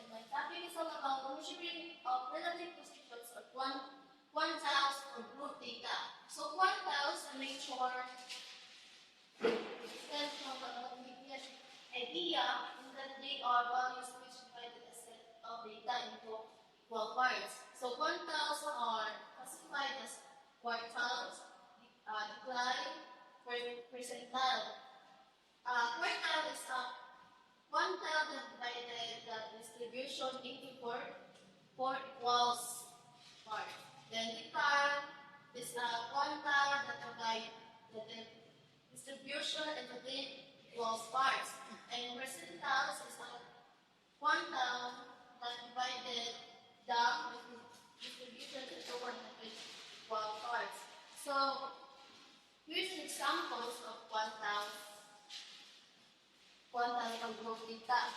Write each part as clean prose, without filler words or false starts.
My topic is all about the measuring of relative positions of quantiles or group data. So quantiles make sure instead from the idea is that they are values which divided a set of data into equal parts. So quantiles are classified as quartiles, decline, percentile. Quartile is quantile that divided the distribution into four equals parts. Then decline is a quantile that divide the distribution into three equals parts. And percentiles is a quantile that divided the distribution into 100 equal parts. So here's examples of quantile ng group data.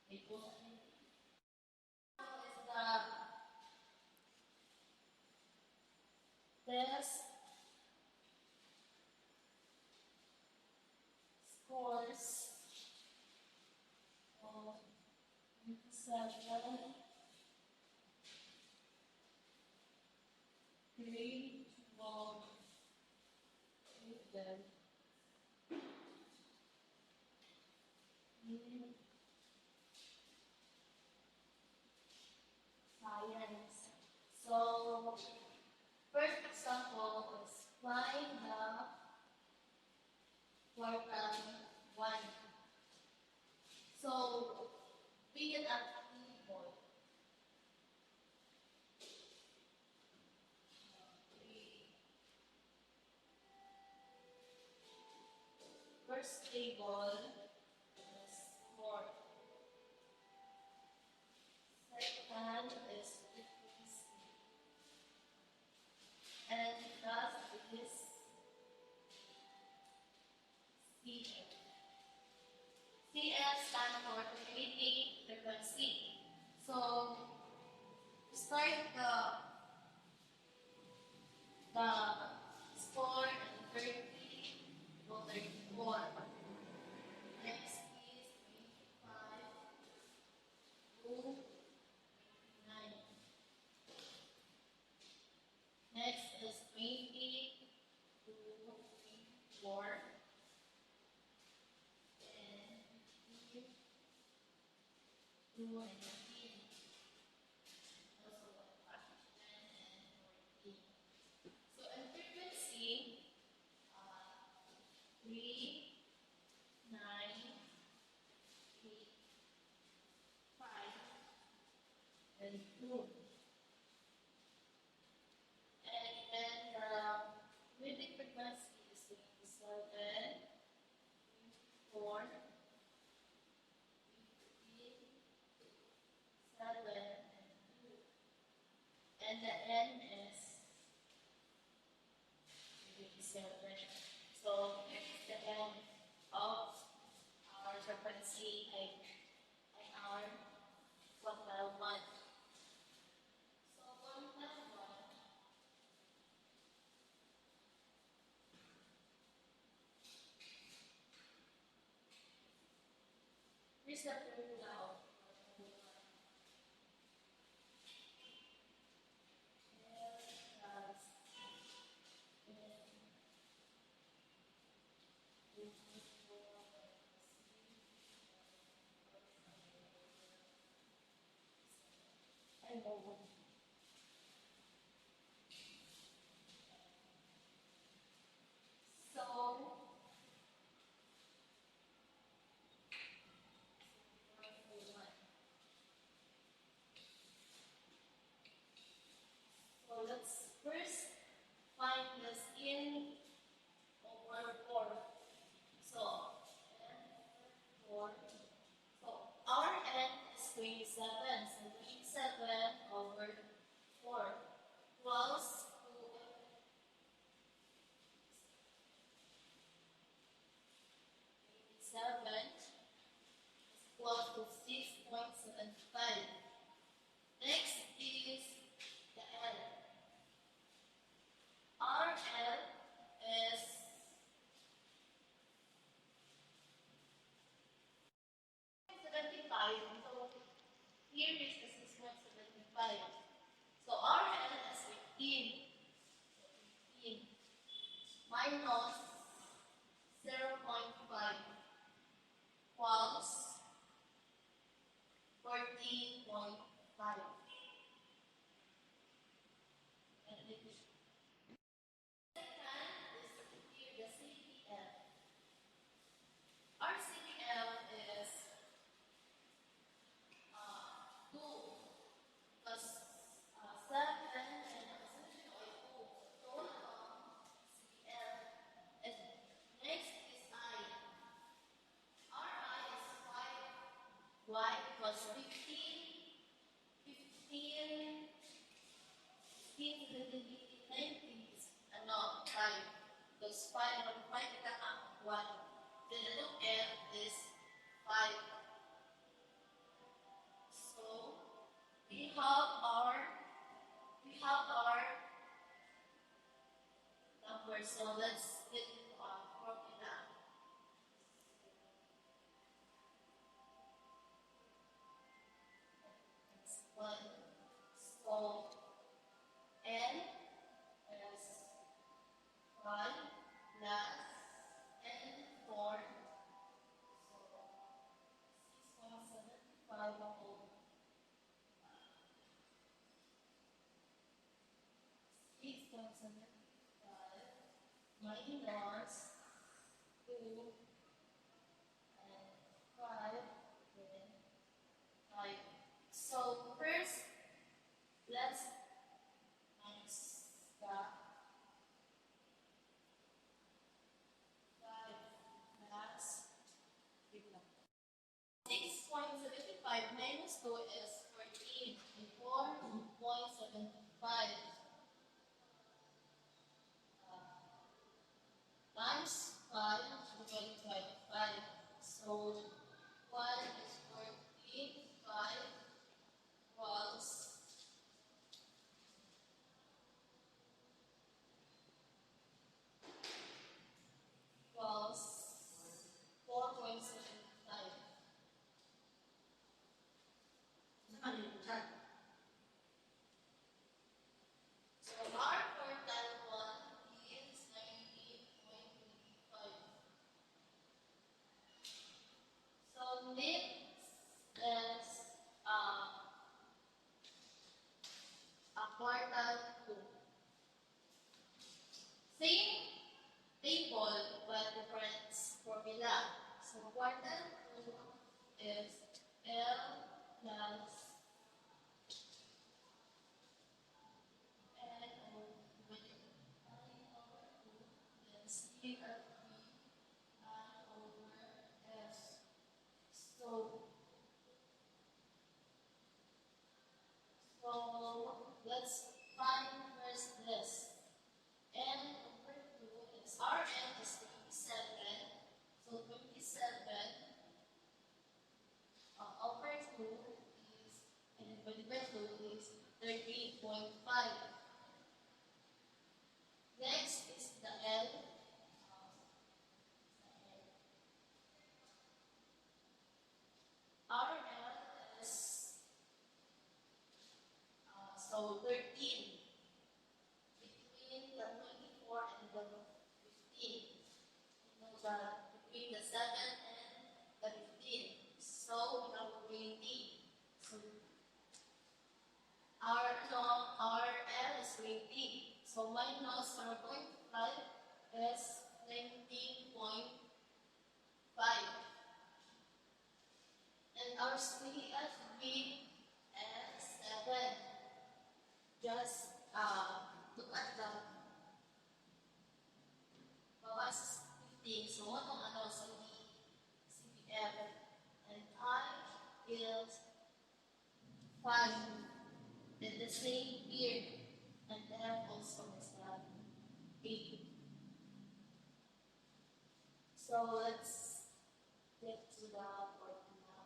Ito is the test scores of 7 grade 12 them in science. So, first example is find the quartile 1. So, begin at table. First table is 4. Second is frequency. And last is CS. CS stands for community frequency. So, start the score and 30 to 34. Next is 25 to 29. Next is 20 to 24. And 15 to 19. Also 10 and 14. So in frequency, 3, 9, 8, 5, and 2. And then the rhythmic frequency is 27, 4, 15, 7, and 2. And the N is 57. So this is the end of our frequency and our quantile 1. So quantile 1 is the formula of quantile 1. L plus N I know. So let's first find this in over 4. So n over 4. So our n is 27. So 27 over 4 equals 7 equals to 6.75. Next is the L. Our L is minus 0.5 equals 14.5. And it is here the CPF. Our CPF is 2 plus 7 and a percentage of 2. Total CPF. And next is I. Our I is 5. Why? Because 15, 19 is ano, 5. Because 5 on 5 kita 1. Then the look F is 5. So we have our numbers. So let's get formula. It's 1. So N is 5 plus N4. So 6.75 whole. 6.75 minus 2 and 5 then 5. So first, let's minus the 5 plus 6.75 minus 2 is 14 and 4.75 times 5 divided by 5. So 1 is 14, 5 equals 4.75. So our total one is 19.25. So next is a quartile 2. Same table but different formula. So quartile 2 is L plus N over then C at B I over S. So let's find first this. N over 2 is our N is 27. So 27 over 2 is, and divided by 2 is 30.5. Next is the L. Our L is so 13 between the 24 and the 15. Between the 7 and the 15. So we have 20. So our L is 20. So minus 0.5 is 19.5. And our CFB is 7. Just look at the bawas 15. So what ang ano sa CPF? And I is 5. And the same here. And F also is 8. So let's get to the formula.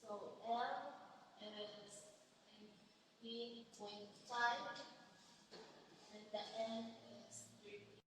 So L is 18.5 and the N